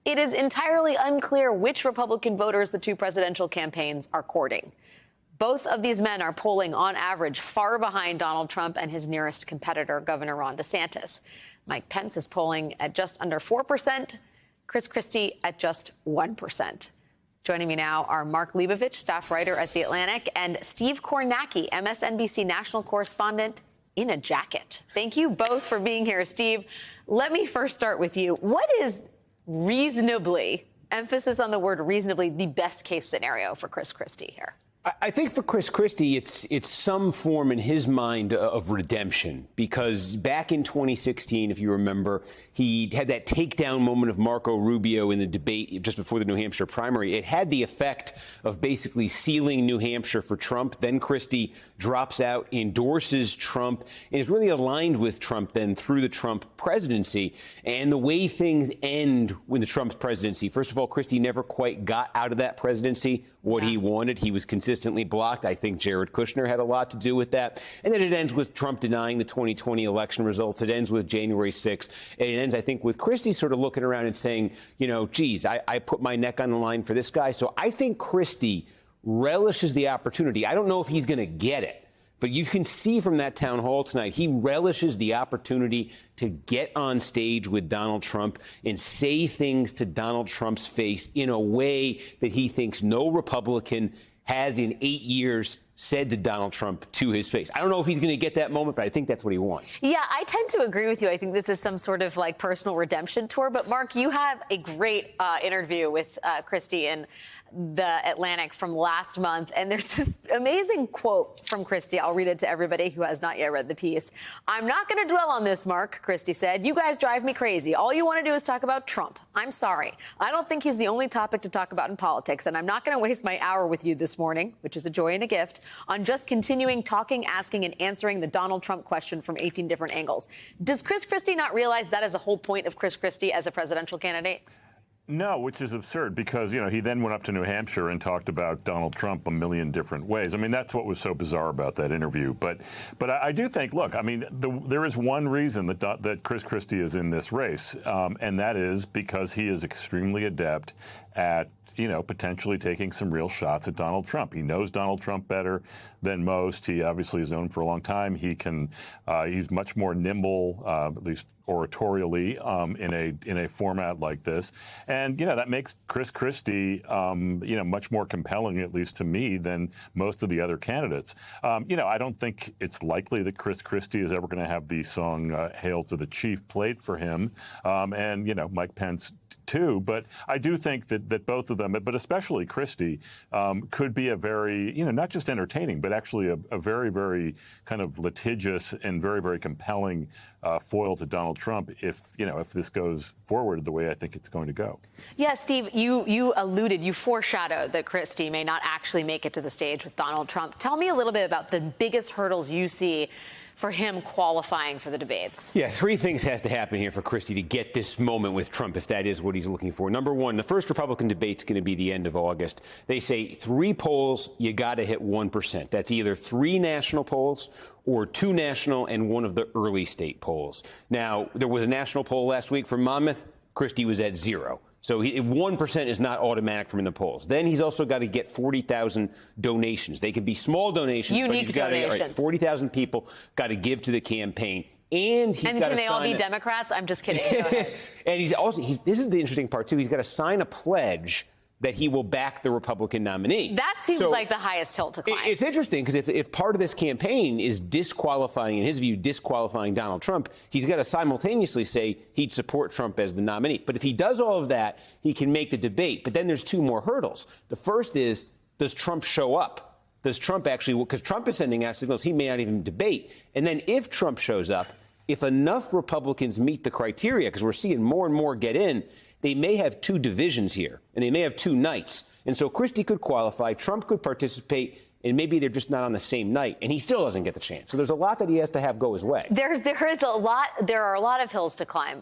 it is entirely unclear which Republican voters the two presidential campaigns are courting. Both of these men are polling, on average, far behind Donald Trump and his nearest competitor, Governor Ron DeSantis. Mike Pence is polling at just under 4%, Chris Christie at just 1%. Joining me now are Mark Leibovich, staff writer at The Atlantic, and Steve Kornacki, MSNBC national correspondent in a jacket. Thank you both for being here. Steve, let me first start with you. What is reasonably, emphasis on the word reasonably, the best case scenario for Chris Christie here? I think for Chris Christie, it's some form in his mind of redemption, because back in 2016, if you remember, he had that takedown moment of Marco Rubio in the debate just before the New Hampshire primary. It had the effect of basically sealing New Hampshire for Trump. Then Christie drops out, endorses Trump, and is really aligned with Trump then through the Trump presidency. And the way things end with the Trump presidency, first of all, Christie never quite got out of that presidency what he wanted. He was consistently blocked. I think Jared Kushner had a lot to do with that. And then it ends with Trump denying the 2020 election results. It ends with January 6th. And it ends, I think, with Christie sort of looking around and saying, you know, geez, I put my neck on the line for this guy. So I think Christie relishes the opportunity. I don't know if he's going to get it, but you can see from that town hall tonight, he relishes the opportunity to get on stage with Donald Trump and say things to Donald Trump's face in a way that he thinks no Republican has in 8 years said to Donald Trump to his face. I don't know if he's going to get that moment, but I think that's what he wants. Yeah, I tend to agree with you. I think this is some sort of like personal redemption tour. But Mark, you have a great interview with Christie in The Atlantic from last month. And there's this amazing quote from Christie. I'll read it to everybody who has not yet read the piece. "I'm not going to dwell on this, Mark," Christie said. "You guys drive me crazy. All you want to do is talk about Trump. I'm sorry. I don't think he's the only topic to talk about in politics. And I'm not going to waste my hour with you this morning," which is a joy and a gift, "on just continuing talking, asking, and answering the Donald Trump question from 18 different angles." Does Chris Christie not realize that is the whole point of Chris Christie as a presidential candidate? No, which is absurd because, you know, he then went up to New Hampshire and talked about Donald Trump a million different ways. I mean, that's what was so bizarre about that interview. But I do think, look, I mean, there is one reason that Chris Christie is in this race, and that is because he is extremely adept at, you know, potentially taking some real shots at Donald Trump. He knows Donald Trump better than most. He obviously has known for a long time. He's much more nimble, at least oratorially, in a format like this. And, you know, that makes Chris Christie, you know, much more compelling, at least to me, than most of the other candidates. You know, I don't think it's likely that Chris Christie is ever going to have the song "Hail to the Chief" played for him. And, you know, Mike Pence too. But I do think that both of them, but especially Christie, could be a very, you know, not just entertaining, but actually a very, very kind of litigious and very, very compelling foil to Donald Trump if this goes forward the way I think it's going to go. Yeah, Steve, you foreshadowed that Christie may not actually make it to the stage with Donald Trump. Tell me a little bit about the biggest hurdles you see for him qualifying for the debates. Yeah, three things have to happen here for Christie to get this moment with Trump, if that is what he's looking for. Number one, the first Republican debate's going to be the end of August. They say 3 polls, you got to hit 1%. That's either 3 national polls or 2 national and 1 of the early state polls. Now, there was a national poll last week from Monmouth. Christie was at 0. So 1% is not automatic from in the polls. Then he's also got to get 40,000 donations. They can be small donations. Unique donations. Right, 40,000 people got to give to the campaign. And he's got to sign. And can they all be Democrats? I'm just kidding. Go ahead. And this is the interesting part, too. He's got to sign a pledge that he will back the Republican nominee. That seems like the highest hill to climb. It's interesting because if part of this campaign is disqualifying, in his view, disqualifying Donald Trump, he's got to simultaneously say he'd support Trump as the nominee. But if he does all of that, he can make the debate. But then there's 2 more hurdles. The first is, does Trump show up? Does Trump actually, because Trump is sending out signals he may not even debate. And then if Trump shows up, if enough Republicans meet the criteria, because we're seeing more and more get in, they may have 2 divisions here, and they may have 2 nights. And so Christie could qualify, Trump could participate, and maybe they're just not on the same night, and he still doesn't get the chance. So there's a lot that he has to have go his way. There are a lot of hills to climb.